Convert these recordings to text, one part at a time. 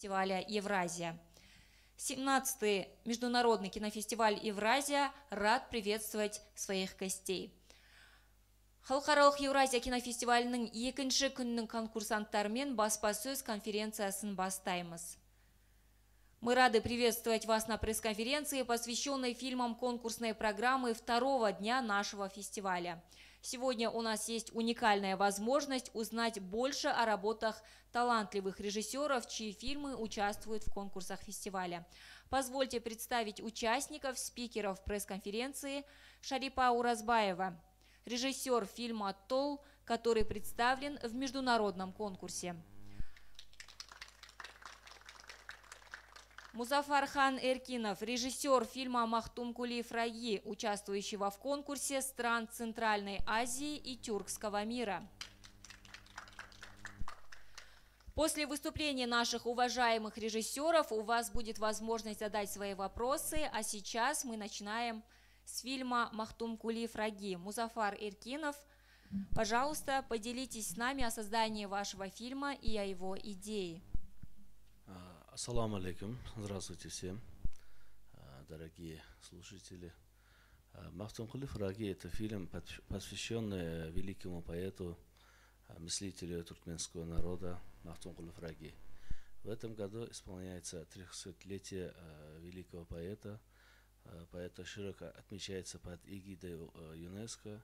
фестиваля «Евразия». 17-й международный кинофестиваль «Евразия» рад приветствовать своих гостей. Халықаралық Евразия кинофестивалінің екінші күннің конкурсанттарымен баспасөз конференциясын бастаймыз. Мы рады приветствовать вас на пресс-конференции, посвященной фильмам конкурсной программы второго дня нашего фестиваля. Сегодня у нас есть уникальная возможность узнать больше о работах талантливых режиссеров, чьи фильмы участвуют в конкурсах фестиваля. Позвольте представить участников, спикеров пресс-конференции. Шарипа Уразбаева, режиссер фильма «Тол», который представлен в международном конкурсе. Музафархан Эркинов, режиссер фильма «Махтумкули Фраги», участвующего в конкурсе стран Центральной Азии и Тюркского мира. После выступления наших уважаемых режиссеров у вас будет возможность задать свои вопросы, а сейчас мы начинаем с фильма «Махтумкули Фраги». Музафар Эркинов, пожалуйста, поделитесь с нами о создании вашего фильма и о его идее. Ассаламу алейкум, здравствуйте всем, дорогие слушатели. «Махтумкули Фраги» — это фильм, посвященный великому поэту, мыслителю туркменского народа Махтумкули Фраги. В этом году исполняется 300-летие великого поэта. Поэта широко отмечается под эгидой ЮНЕСКО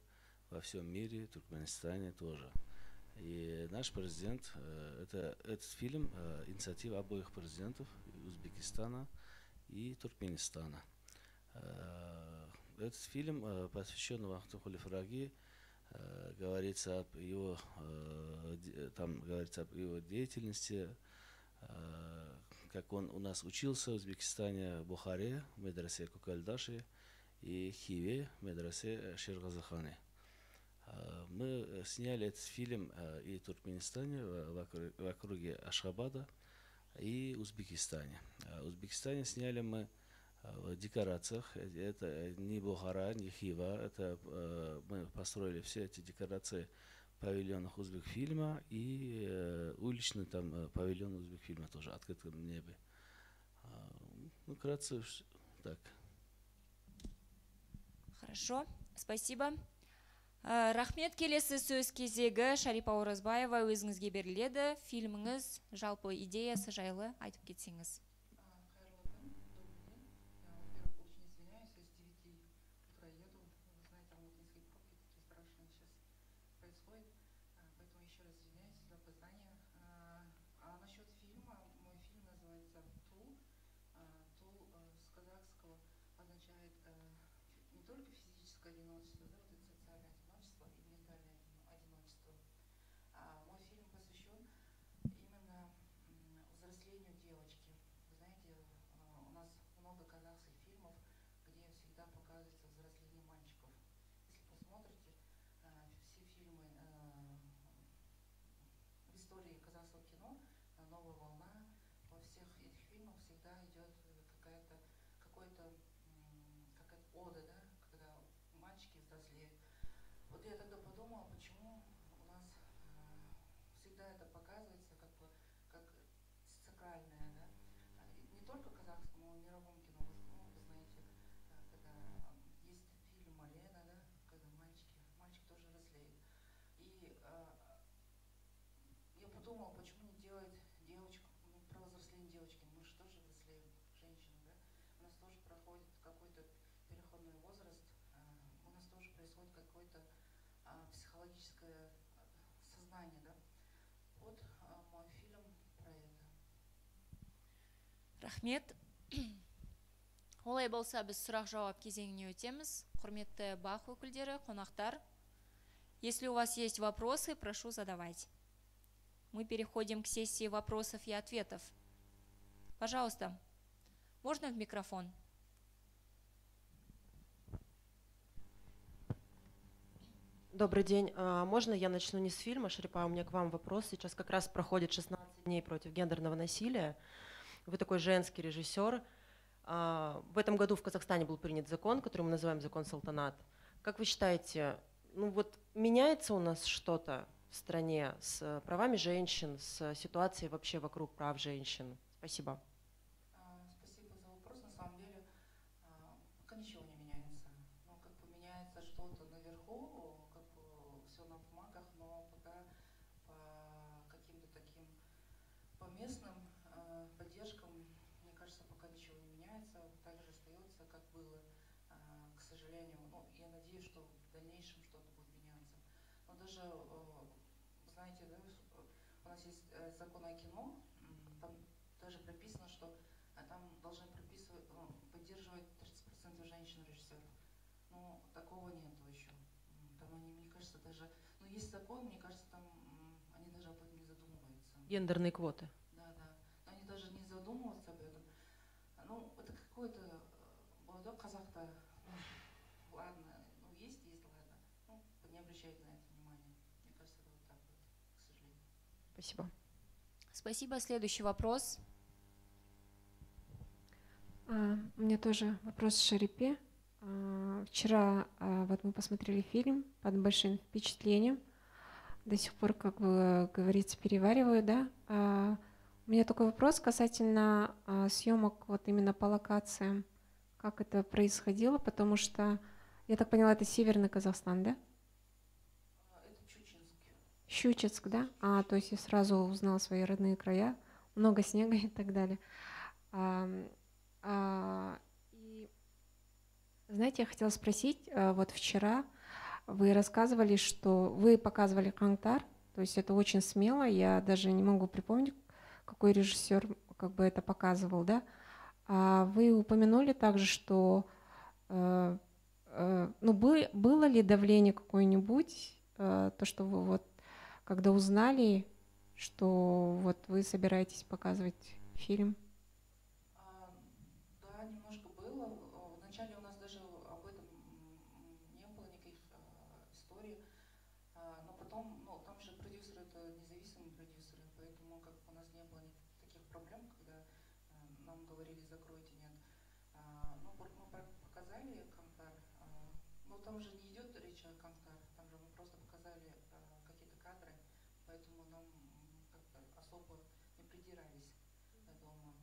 во всем мире, Туркменистане тоже. И наш президент, этот фильм – инициатива обоих президентов Узбекистана и Туркменистана. Этот фильм посвящен Махтумкули Фраги, говорится об его деятельности, как он у нас учился в Узбекистане, в Бухаре, в медресе Кукальдаши и Хиве, в медресе Ширгазахане. Мы сняли этот фильм и в Туркменистане, в округе Ашхабада, и в Узбекистане. В Узбекистане сняли мы в декорациях. Это не Бухара, не Хива. Это мы построили все эти декорации в павильонах Узбекфильма и уличный там павильон Узбекфильма тоже, открытом небе. Ну, вкратце так. Хорошо, спасибо. Рахмет, келесі сөз кезегі. Шарипа Оразбаева, өзіңізге беріледі. Фильміңіз, жалпы идеясы жайлы айтып кетсеңіз. Психологическое сознание, да? Вот мой фильм про это. Рахмет. Олай болса, біз сұрақ-жауап кезеңіне өтеміз. Құрметті бақ өкілдері, қонақтар. Если у вас есть вопросы, прошу задавать. Мы переходим к сессии вопросов и ответов. Пожалуйста, можно в микрофон? Добрый день. Можно я начну не с фильма? Шарипа, у меня к вам вопрос. Сейчас как раз проходит 16 дней против гендерного насилия. Вы такой женский режиссер. В этом году в Казахстане был принят закон, который мы называем закон Салтанат. Как вы считаете, ну вот меняется у нас что-то в стране с правами женщин, с ситуацией вообще вокруг прав женщин? Спасибо. Спасибо за вопрос. На самом деле, пока ничего не меняется. Ну, как бы меняется что-то наверху, как бы все на бумагах, но пока по каким-то таким, по местным поддержкам, мне кажется, пока ничего не меняется, так же остается, как было, к сожалению. Ну, я надеюсь, что в дальнейшем что-то будет меняться. Но даже, знаете, да, у нас есть закон о кино, там даже прописано, что там должны поддерживать 30% женщин-режиссеров. Но такого нету еще. Там они, мне кажется, даже... Ну, есть закон, мне кажется, там они даже об этом не задумываются. Гендерные квоты. Да. Но они даже не задумываются об этом. Ну, это какое-то... казахта, ладно, ну, есть, ладно. Ну, не обращать на это внимания. Мне кажется, это вот так вот, к сожалению. Спасибо. Спасибо. Следующий вопрос. У меня тоже вопрос Шарипе. Вчера вот мы посмотрели фильм под большим впечатлением. До сих пор, как бы говорится, перевариваю, да. У меня такой вопрос касательно съемок вот именно по локациям. Как это происходило, потому что, я так поняла, это Северный Казахстан, да? Это Щучинск. Щучинск, да? То есть я сразу узнала свои родные края, много снега и так далее. И, знаете, я хотела спросить, вот вчера вы рассказывали, что вы показывали Каңтар, то есть это очень смело, я даже не могу припомнить, какой режиссер как бы это показывал, да? Вы упомянули также, что ну, было ли давление какое-нибудь, то, что вы вот, когда узнали, что вот вы собираетесь показывать фильм? Да, немножко было. Вначале у нас даже об этом не было никаких историй. Но потом, ну, там же продюсеры, это независимые продюсеры, поэтому как бы у нас не было таких проблем, когда нам говорили закройте, нет. Ну, мы показали Каңтар, но там же не идет речь о Каңтар, там же мы просто показали какие-то кадры, поэтому нам как-то особо не придирались, я думаю.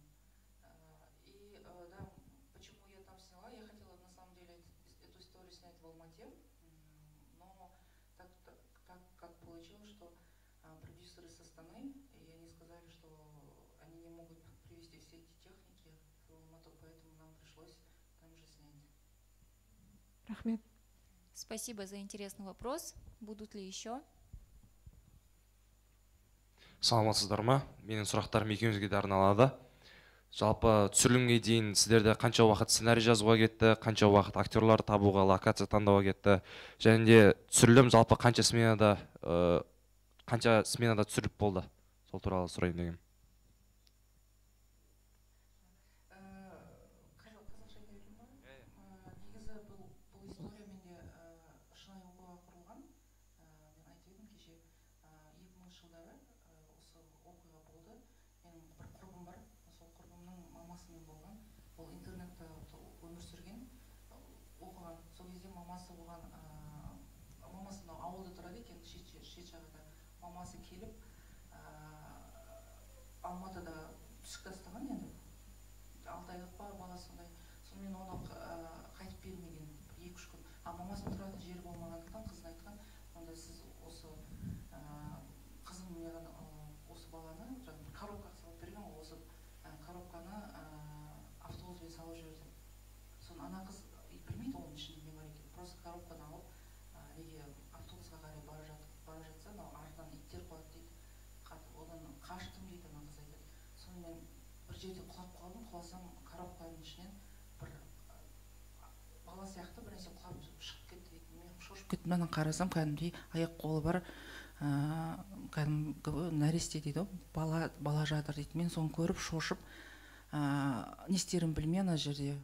И да, почему я там сняла, я хотела на самом деле эту историю снять в Алмате, но так как получилось, что продюсеры с Астаны, и они сказали, что они не могут привезти все эти техники в Алмату, поэтому нам пришлось там же снять. Рахмет. Спасибо за интересный вопрос. Будут ли еще? Саламатсыздар ма? Менің сұрақтарым екеумізге де арналады. Жалпы түсірілімге дейін сіздерде қанша уақыт сценарий жазуға кетті, қанша уақыт актерлар табуға, локация таңдауға кетті, және де түсірілім жалпы қанша сменада түсіріліп болды? Сол туралы сұрайын дегенмін. Негізі бұл история менде шынайы оқиға құрылған. Мен айтып едім кеше 2000 жылдары осы оқиға болды. Менің бір құрбым бар, сол құрбымның мамасымен болған. Ол интернетте өмір сүрген, оқыған. Сол кезде мамасы оған, мамасы ауылда тұрады екен, шет жағада. Мамасы келіп, Алматыда түсік тастаған енді. 6 айлық бар бала сондай. Сонымен оны қайтып бермеген 2-3 күн. Мамасының тұратын жері болмағандықтан қызын айтқан, онда сіз осы қызым маған осы баланы коробкаға салып берген, осы коробканы автобуспен салып жіберді. Соны ана қыз білмейді оның ішінде не бар екен. Просто коробканы алып, неге автобусқа қарай бара жатса, артынан иттер қуады дейді. Одан қаштым дейді ана қыз айтады. Сонымен бір жерде құлап қалдым, құласам коробканың ішінен бір бала сияқты бір нәрсе құлап шығып кетті дейді. Мен шошып кеттім, ана қарасам кәдімгідей аяқ қолы бар, кәдімгі нәресте дейді, бала жатыр дейді. Мен соны көріп шошып, не істерін білмей ана жерде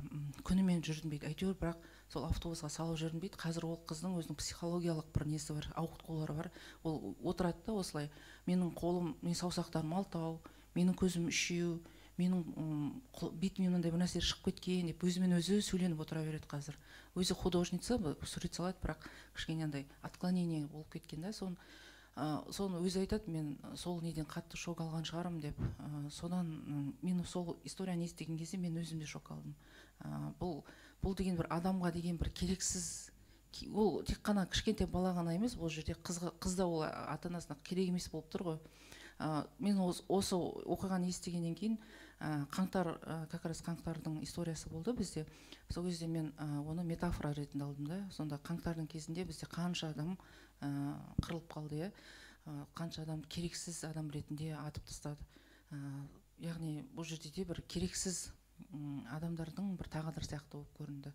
күнімен жүрдім дейді. Әйтеуір бірақ сол автобусқа салып жүрдім дейді. Қазір ол қыздың өзінің психологиялық бір несі бар, ауытқулары бар. Ол отырады да осылай. Менің қолым, мен саусақтарым алтау, менің көзім үшеу, менің бетімнен мынандай бір нәрсе шығып кеткен деп өзімен өзі сөйленіп отыра береді қазір. Өзі художница, сурет салады, бірақ кішкене андай отклонение болып кеткен да. Соны соны өзі айтады, мен сол неден қатты шок алған шығарым деп. Содан мен сол историяны естіген кезде мен өзім де шок алдым. Бұл деген бір адамға деген бір керексіз, ол тек қана кішкентай бала ғана емес, бұл жерде қыз да ол ата-анасына керек емес болып тұр ғой. Мен осы оқиғаны естігеннен кейін қаңтар, как раз қаңтардың историясы болды бізде. Сол кезде мен оны метафора ретінде алдым да. Сонда қаңтардың кезінде бізде қанша адам қырылып қалды, қанша адам керексіз адам ретінде атып тастады. Яғни бұл жерде де бір керексіз адамдардың бір тағдыры сияқты болып көрінді.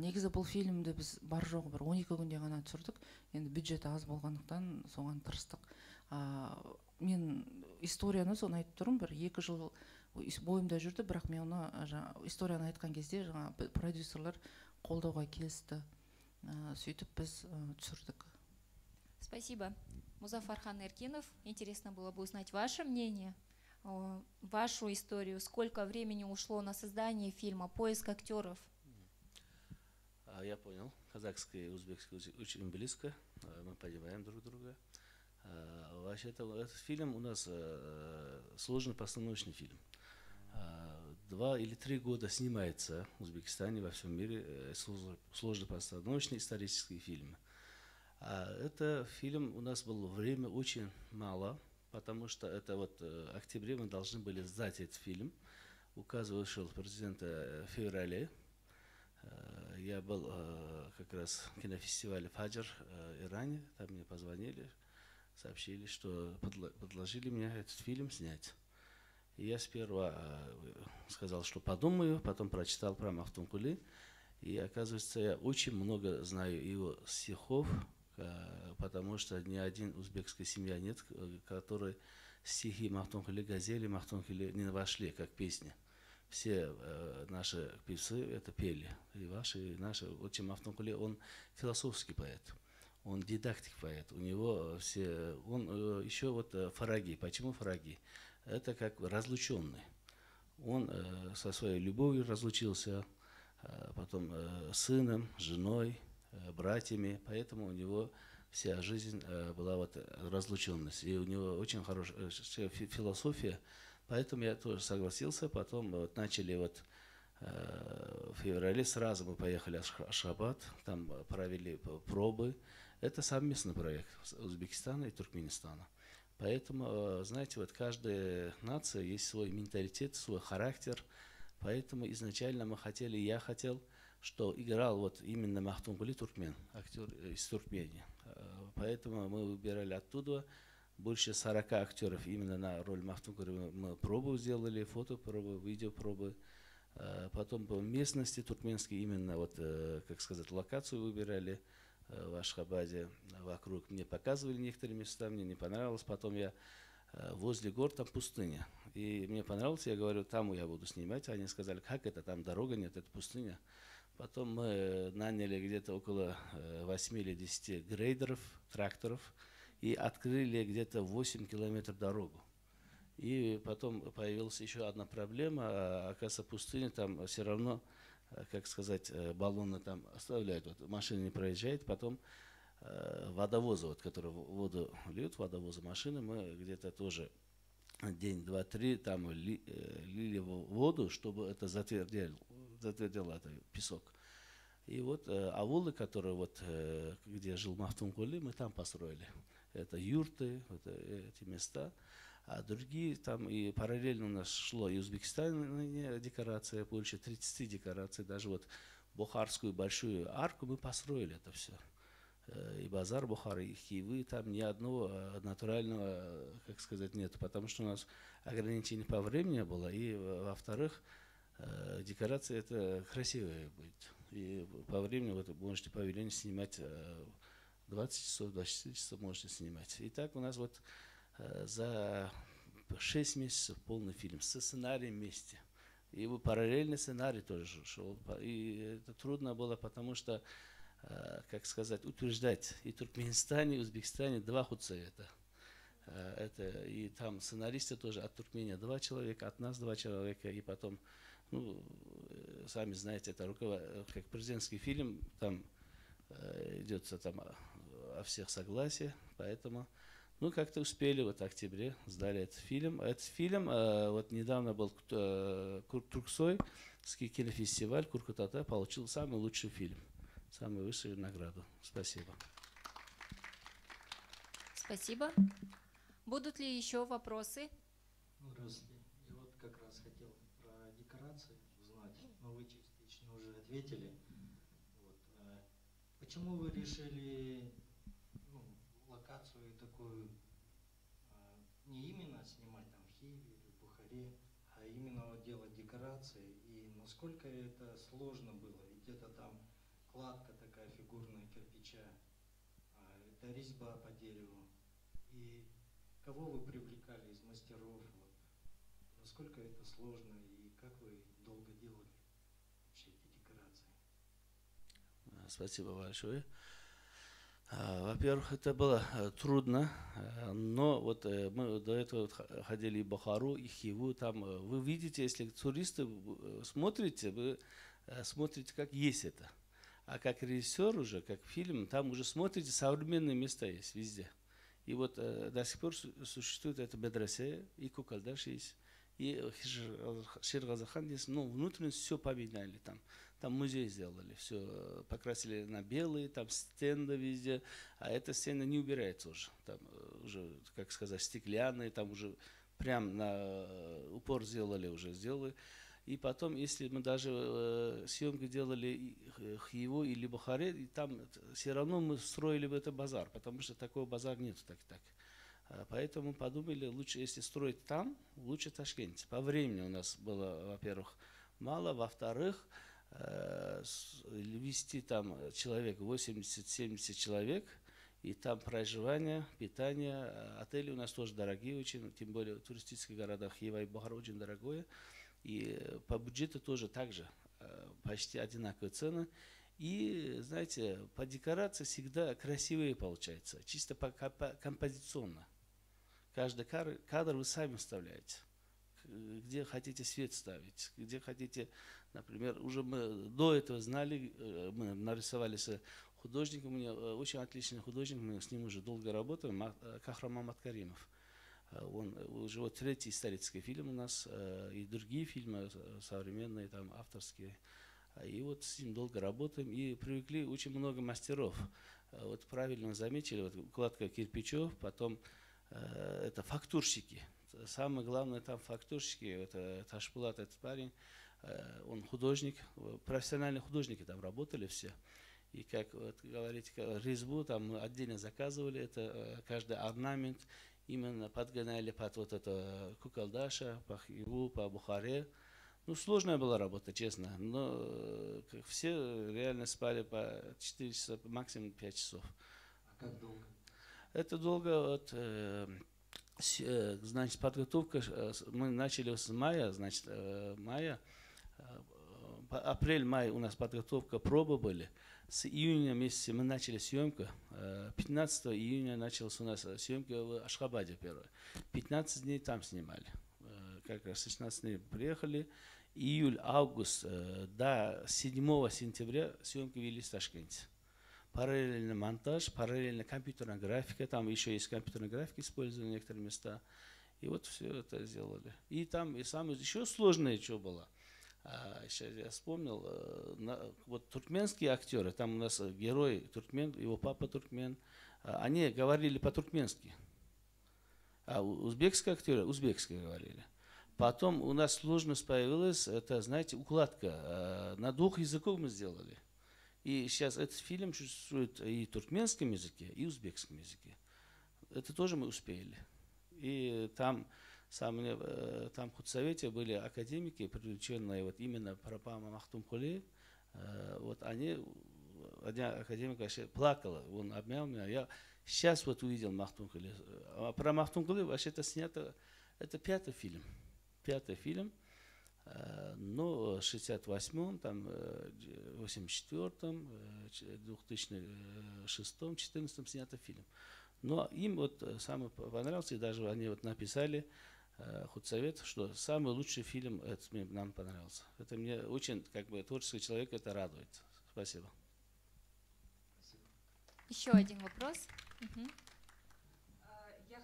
Негізі бұл фильмді біз бар жоғы бір 12 күнде ғана түсірдік. Енді бюджеті аз болғандықтан соған тырыстық. Мен историяны соны айтып тұрмын, бір 2 жыл бойымда жүрді, бірақ мен оны историяны айтқан кезде продюсерлер қолдауға келісті. Сөйтіп біз түсірдік. Спасибо. Музафархан Эркинов, интересно было бы узнать ваше мнение, вашу историю. Сколько времени ушло на создание фильма, поиск актеров? Я понял. Казахский и узбекский очень близко. Мы понимаем друг друга. Вообще, этот фильм у нас сложный постановочный фильм. 2 или 3 года снимается в Узбекистане, во всем мире сложный постановочный исторический фильм. Это фильм у нас было время очень мало, потому что это вот в октябре мы должны были сдать этот фильм. Указ вышел президента в феврале. Я был как раз в кинофестивале «Фаджр» в Иране, там мне позвонили, сообщили, что предложили мне этот фильм снять. И я сперва сказал, что подумаю, потом прочитал про Мафтункули, и оказывается, я очень много знаю его стихов, потому что ни один узбекская семья нет, которые стихи Мафтункули, газели Мафтункули не вошли как песни. Все наши певцы это пели, и ваши, и наши. Вот Мафтункули, он философский поэт, он дидактик поэт. У него все, он еще вот фараги. Почему фараги? Это как разлученный. Он со своей любовью разлучился, потом сыном, женой, братьями, поэтому у него вся жизнь была вот разлученность. И у него очень хорошая философия. Поэтому я тоже согласился, потом вот начали вот в феврале сразу мы поехали в Ашхабад, там провели пробы. Это совместный проект Узбекистана и Туркменистана. Поэтому, знаете, вот каждая нация есть свой менталитет, свой характер. Поэтому изначально мы хотели, я хотел, что играл вот именно Мафтункули туркмен, актер из Туркмении. Поэтому мы выбирали оттуда. Больше 40 актеров именно на роль Мафтункули мы пробу сделали, фотопробы, видеопробы. Потом по местности туркменской именно вот, как сказать, локацию выбирали в Ашхабаде, вокруг. Мне показывали некоторые места, мне не понравилось. Потом я возле гор, там пустыня. И мне понравилось, я говорю, там я буду снимать. Они сказали, как это, там дорога нет, это пустыня. Потом мы наняли где-то около 8 или 10 грейдеров, тракторов. И открыли где-то 8 километров дорогу. И потом появилась еще одна проблема. Оказывается, пустыня, там все равно, как сказать, баллоны там оставляют. Вот, машина не проезжает. Потом водовозы, вот, которые воду льют, водовозы машины, мы где-то тоже день, 2, 3 там лили воду, чтобы это затвердило это песок. И вот аулы, которые вот, где жил Мафтункули, мы там построили. Это юрты, это эти места. А другие там и параллельно у нас шло и Узбекистан декорация, больше 30 декораций. Даже вот Бухарскую большую арку мы построили это все. И базар Бухары, и Хивы, там ни одного натурального, как сказать, нет. Потому что у нас ограничение по времени было. И во-вторых, декорация это красивая будет. И по времени вот, можете по велению снимать 20 часов, 24 часов можете снимать. И так у нас вот за 6 месяцев полный фильм со сценарием вместе. И параллельный сценарий тоже шел. И это трудно было, потому что, как сказать, утверждать и в Туркменистане, и в Узбекистане 2 худсовета. Это, и там сценаристы тоже от Туркмении 2 человека, от нас 2 человека. И потом, ну, сами знаете, это как президентский фильм, там идется там о всех согласие, поэтому Ну, как-то успели, вот в октябре сдали этот фильм. Этот фильм, вот недавно был Турксойский кинофестиваль Куркутата, получил самый лучший фильм, самую высшую награду. Спасибо. Спасибо. Будут ли еще вопросы? Здравствуйте. И вот как раз хотел про декорации узнать, но вы частично уже ответили. Вот, почему вы решили локацию такую не именно снимать там в Хиве или в Бухаре, а именно вот делать декорации? И насколько это сложно было? Ведь это там кладка такая фигурная кирпича, это резьба по дереву. И кого вы привлекали из мастеров? Вот, насколько это сложно и как вы долго делали вообще эти декорации? Спасибо большое. Во-первых, это было трудно, но вот мы до этого ходили и в Бухару, и Хиву. Там вы видите, если туристы смотрите, вы смотрите, как есть это. А как режиссер уже, как фильм, там уже смотрите, современные места есть везде. И вот до сих пор существует это медресе, и Кукальдаш есть, и Ширгазахан есть. Ну, внутренность все поменяли там. Там музей сделали, все покрасили на белый, там стенды везде, а эта стена не убирается уже. Там уже, как сказать, стеклянные, там уже прям на упор сделали. И потом, если мы даже съемки делали Хиву или Бухаре, и там все равно мы строили бы это базар, потому что такого базара нет так. Поэтому подумали, лучше, если строить там, лучше в Ташкенте. По времени у нас было, во-первых, мало, во-вторых, вести там человек, 80-70 человек, и там проживание, питание, отели у нас тоже дорогие очень, тем более в туристических городах Хива и Бухара очень дорогое, и по бюджету тоже так же, почти одинаковые цены. И, знаете, по декорации всегда красивее получается, чисто композиционно. Каждый кадр вы сами вставляете. Где хотите свет ставить, где хотите, например, уже мы до этого знали, мы нарисовали с художником, у меня очень отличный художник, мы с ним уже долго работаем, Кахраман Маткаримов. Он уже вот третий исторический фильм у нас, и другие фильмы современные, там авторские. И вот с ним долго работаем, и привлекли очень много мастеров. Вот правильно заметили, вот укладка кирпичов, потом это фактурщики. Самое главное там фактурщики, это Ташпулат, этот парень, он художник, профессиональные художники там работали все. И как вот, говорите, резьбу там мы отдельно заказывали, это каждый орнамент именно подгоняли под вот это Кукалдаша, по Хиву, по Бухаре. Ну, сложная была работа, честно, но все реально спали по 4 часа, максимум 5 часов. А как долго? Это долго, вот, значит, подготовка, мы начали с мая, значит, апрель-май у нас подготовка, пробы были. С июня месяца мы начали съемку. 15 июня началась у нас съемка в Ашхабаде первая. 15 дней там снимали. Как раз 16 дней приехали. Июль-август до 7 сентября съемки велись в Ташкенте. Параллельно монтаж, параллельно компьютерная графика, там еще есть компьютерная графика, использовали некоторые места. И вот все это сделали. И там и самое еще сложное, что было. Сейчас я вспомнил, вот туркменские актеры, там у нас герой туркмен, его папа туркмен, они говорили по-туркменски. А узбекские актеры узбекски говорили. Потом у нас сложность появилась, это, знаете, укладка. На 2 языках мы сделали. И сейчас этот фильм существует и в туркменском языке, и в узбекском языке. Это тоже мы успели. И там в худсовете были академики, привлеченные вот именно Парапама Махтумкуле. Вот один академик вообще плакал, он обнял меня. Я сейчас вот увидел Махтумкуле. А про Махтумкуле вообще это снято, это 5-й фильм. 5-й фильм. Но в 68-м, там, 84-м, 2006-м, 2014-м снятый фильм. Но им вот самый понравился, и даже они вот написали худсовет, что самый лучший фильм это нам понравился. Это мне очень, как бы, творческий человек это радует. Спасибо. Еще один вопрос. Я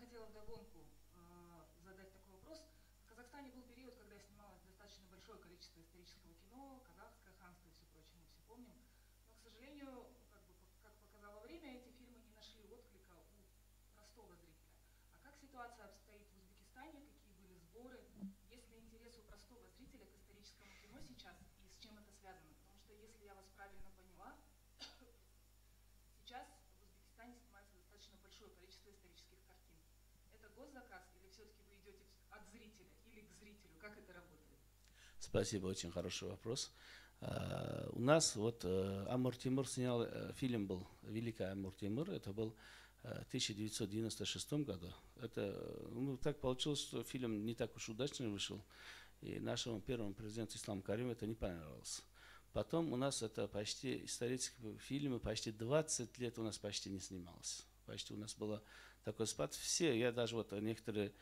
сожалению, как показало время, эти фильмы не нашли отклика у простого зрителя. А как ситуация обстоит в Узбекистане, какие были сборы, есть ли интерес у простого зрителя к историческому кино сейчас и с чем это связано? Потому что, если я вас правильно поняла, сейчас в Узбекистане снимается достаточно большое количество исторических картин. Это госзаказ или все-таки вы идете от зрителя или к зрителю? Как это работает? Спасибо, очень хороший вопрос. У нас вот Амур Тимур снял, фильм был «Великий Амур Тимур», это был в 1996 году. Это, так получилось, что фильм не так уж удачно вышел, и нашему первому президенту Исламу Каримову это не понравилось. Потом у нас это почти исторические фильмы, почти 20 лет у нас почти не снималось. Почти у нас было такой спад. Все, я даже вот некоторые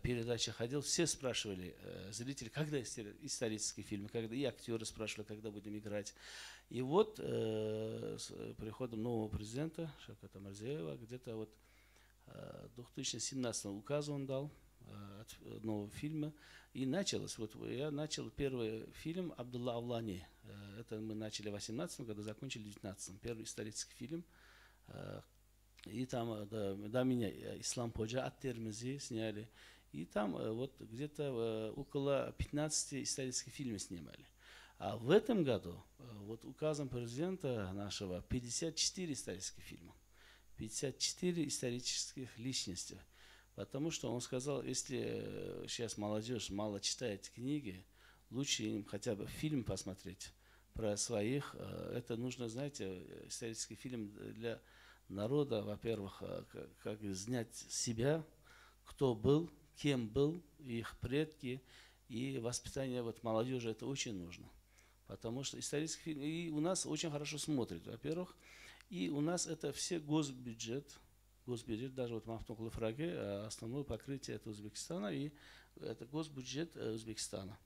передачи ходил, все спрашивали, зрители, когда исторические фильмы, когда, и актеры спрашивали, когда будем играть. И вот с приходом нового президента Шавката Мирзиёева где-то вот 2017 указ он дал от нового фильма. И началось, вот я начал первый фильм «Абдулла Авлани». Это мы начали в 2018 году, закончили в 2019. Первый исторический фильм. И там до меня Ислам Ходжа от Термизи сняли. И там вот где-то около 15 исторических фильмов снимали. А в этом году вот указом президента нашего 54 исторических фильма. 54 исторических личностей. Потому что он сказал, если сейчас молодежь мало читает книги, лучше им хотя бы фильм посмотреть про своих. Это нужно, знаете, исторический фильм для народа, во-первых, как знать себя, кто был, кем был, их предки, и воспитание вот молодежи, это очень нужно. Потому что исторический фильм, и у нас очень хорошо смотрят, во-первых, и у нас это все госбюджет, даже вот Махтум Фраге, основное покрытие это Узбекистана, и это госбюджет Узбекистана.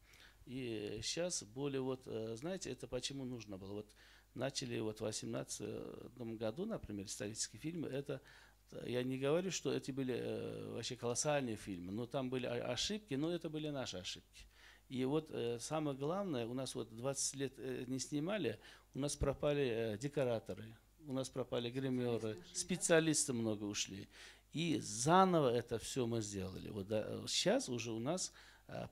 И сейчас более вот, знаете, это почему нужно было? Вот начали вот в 2018 году, например, исторические фильмы, это, я не говорю, что эти были вообще колоссальные фильмы, но там были ошибки, но это были наши ошибки. И вот самое главное, у нас вот 20 лет не снимали, у нас пропали декораторы, у нас пропали гримеры, специалисты много ушли. И заново это все мы сделали. Вот сейчас уже у нас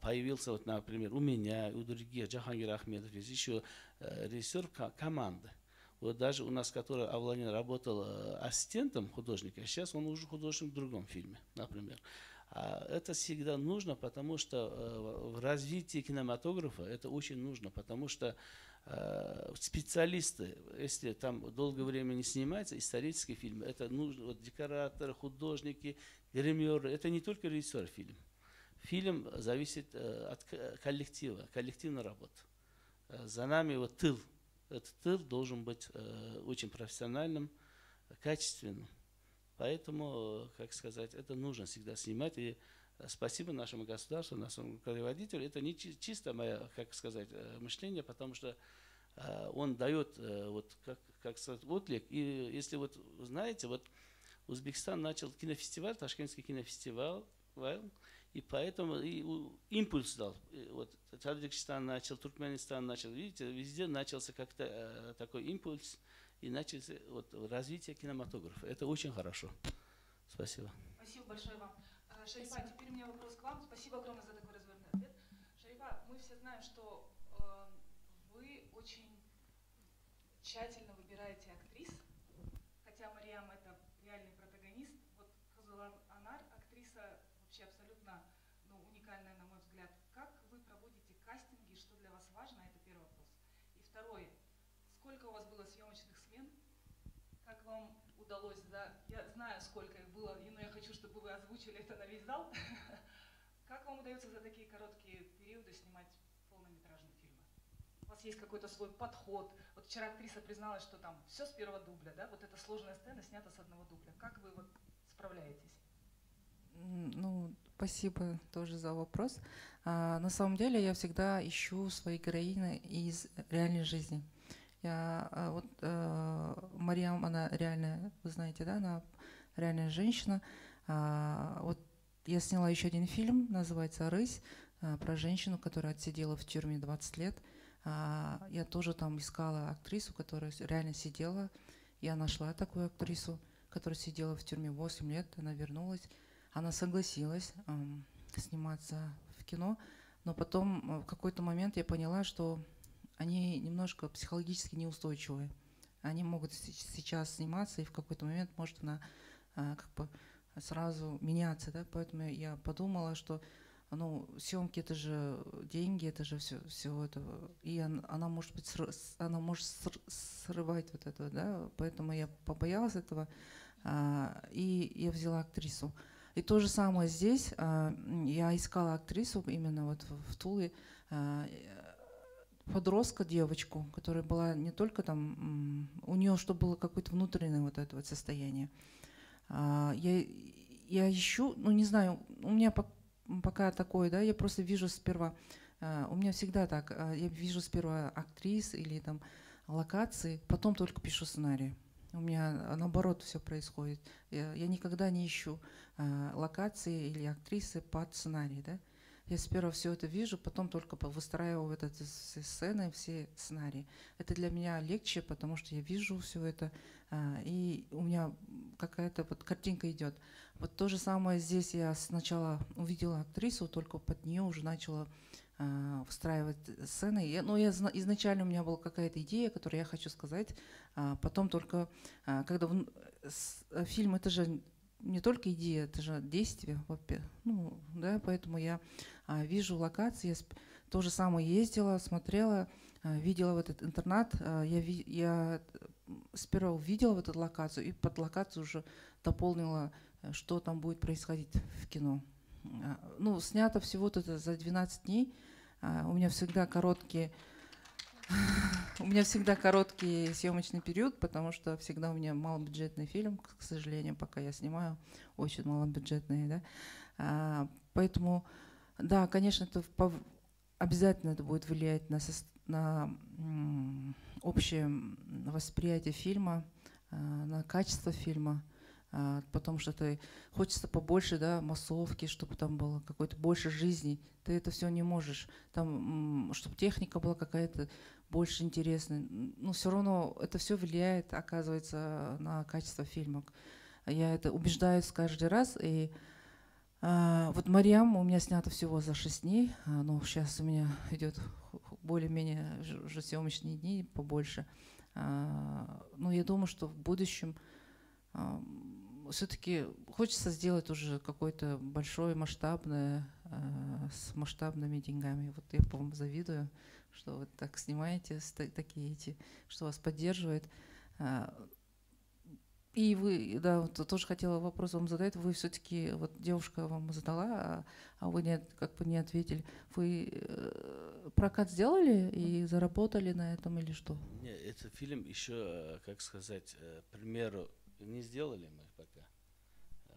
появился, вот, например, у меня, у других, Джахангир Ахмедов, есть еще режиссер команды. Вот даже у нас, который Авланин работал ассистентом художника, сейчас он уже художник в другом фильме, например. А это всегда нужно, потому что в развитии кинематографа это очень нужно, потому что специалисты, если там долгое время не снимается, исторические фильмы, это нужно, вот, декораторы, художники, гримеры, это не только режиссер фильма. Фильм зависит от коллектива, коллективной работы. За нами вот тыл. Этот тыл должен быть очень профессиональным, качественным. Поэтому, как сказать, это нужно всегда снимать. И спасибо нашему государству, нашему руководителю. Это не чисто мое, как сказать, мышление, потому что он дает вот, как сказать, отклик. И если вот знаете, вот Узбекистан начал кинофестиваль, Ташкентский кинофестиваль, и поэтому импульс дал. Вот Таджикистан начал, Туркменистан начал. Видите, везде начался как-то такой импульс. И начался вот, развитие кинематографа. Это очень хорошо. Спасибо. Спасибо большое вам. Шарипа, теперь у меня вопрос к вам. Спасибо огромное за такой развернутый ответ. Шарипа, мы все знаем, что вы очень тщательно выбираете актрис, хотя Мариам это реальный протагонист. Вот Хазалан Анар, актриса вообще абсолютно уникальная, на мой взгляд. Как вы проводите кастинги, что для вас важно? Это первый вопрос. И второй. Сколько у вас было съемочных смен? Как вам удалось, да? Я знаю, сколько их было, но я хочу, чтобы вы озвучили это на весь зал. Как вам удается за такие короткие периоды снимать полнометражные фильмы? У вас есть какой-то свой подход? Вот вчера актриса призналась, что там все с первого дубля, да? Вот эта сложная сцена снята с одного дубля. Как вы вот справляетесь? Ну, спасибо тоже за вопрос. На самом деле я всегда ищу свои героини из реальной жизни. Мариам, она реальная, вы знаете, да, она реальная женщина. Вот я сняла еще один фильм, называется «Рысь», про женщину, которая отсидела в тюрьме 20 лет. Я тоже там искала актрису, которая реально сидела. Я нашла такую актрису, которая сидела в тюрьме 8 лет. Она вернулась. Она согласилась сниматься в кино. Но потом в какой-то момент я поняла, что они немножко психологически неустойчивые. Они могут сейчас сниматься, и в какой-то момент может она как бы сразу меняться, да, поэтому я подумала, что, ну, съемки это же деньги, это же все это, и она может быть, она может срывать вот это, да, поэтому я побоялась этого, и я взяла актрису. И то же самое здесь, я искала актрису именно вот в Туле, подростка, девочку, которая была не только там, у нее что было какое-то внутреннее вот это вот состояние. Я ищу, ну не знаю, у меня пока такое, да, я просто вижу сперва, у меня всегда так, я вижу сперва актрис или там локации, потом только пишу сценарий. У меня наоборот все происходит. Я никогда не ищу локации или актрисы под сценарий, да. Я сперва все это вижу, потом только выстраиваю вот эти все сцены, все сценарии. Это для меня легче, потому что я вижу все это, и у меня какая-то вот картинка идет. Вот то же самое здесь. Я сначала увидела актрису, только под нее уже начала выстраивать сцены. Изначально у меня была какая-то идея, которую я хочу сказать. Потом только, когда фильм, это же не только идея, это же действие, ну, да, поэтому я вижу локации, я то же самое ездила, смотрела, видела в этот интернат, я сперва увидела в эту локацию и под локацию уже дополнила, что там будет происходить в кино. Ну, снято всего-то за 12 дней, у меня всегда короткий съемочный период, потому что всегда у меня малобюджетный фильм, к сожалению, пока я снимаю, очень малобюджетные, да. Поэтому, да, конечно, это обязательно это будет влиять на общее восприятие фильма, на качество фильма, потому что хочется побольше, да, массовки, чтобы там было какой-то больше жизни. Ты это все не можешь. Там, чтобы техника была какая-то больше интересная. Но все равно это все влияет, оказывается, на качество фильма. Я это убеждаюсь каждый раз. И вот «Мариам» у меня снято всего за 6 дней, но сейчас у меня идет более-менее уже съемочные дни побольше. Но я думаю, что в будущем все-таки хочется сделать уже какое-то большое, масштабное, с масштабными деньгами. Вот я, по-моему, завидую, что вы так снимаете, такие что вас поддерживает. И вы, да, вот тоже хотела вопрос вам задать. Вы все-таки, вот девушка вам задала, а вы как бы не ответили. Вы прокат сделали и заработали на этом или что? Нет, этот фильм еще, как сказать, премьеру не сделали мы пока.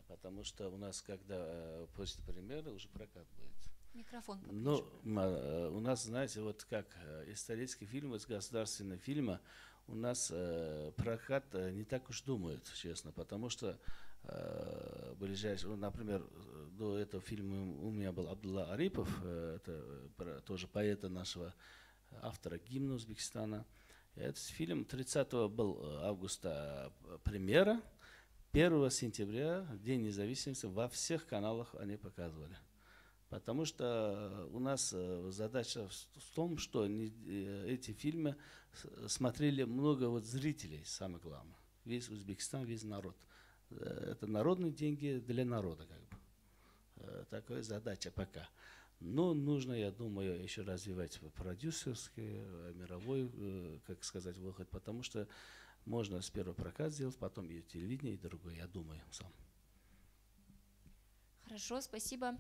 Потому что у нас, когда после премьеры, уже прокат будет. Микрофон поближе. Но у нас, знаете, вот как исторические фильмы, государственные фильмы, у нас прокат не так уж думают, честно, потому что ближайший, например, до этого фильма у меня был Абдулла Арипов, это тоже поэта нашего автора гимна Узбекистана. Этот фильм 30 был августа премьера, 1 сентября, День независимости, во всех каналах они показывали. Потому что у нас задача в том, что эти фильмы смотрели много вот зрителей, самое главное. Весь Узбекистан, весь народ. Это народные деньги для народа, как бы. Такая задача пока. Но нужно, я думаю, еще развивать продюсерский, мировой, как сказать, выход, потому что можно сперва прокат сделать, потом и телевидение, и другое, я думаю, сам. Хорошо, спасибо.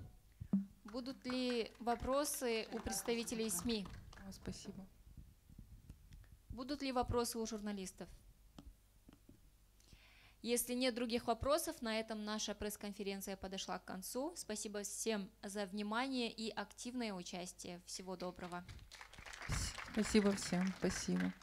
Будут ли вопросы у представителей СМИ? Спасибо. Будут ли вопросы у журналистов? Если нет других вопросов, на этом наша пресс-конференция подошла к концу. Спасибо всем за внимание и активное участие. Всего доброго. Спасибо всем. Спасибо.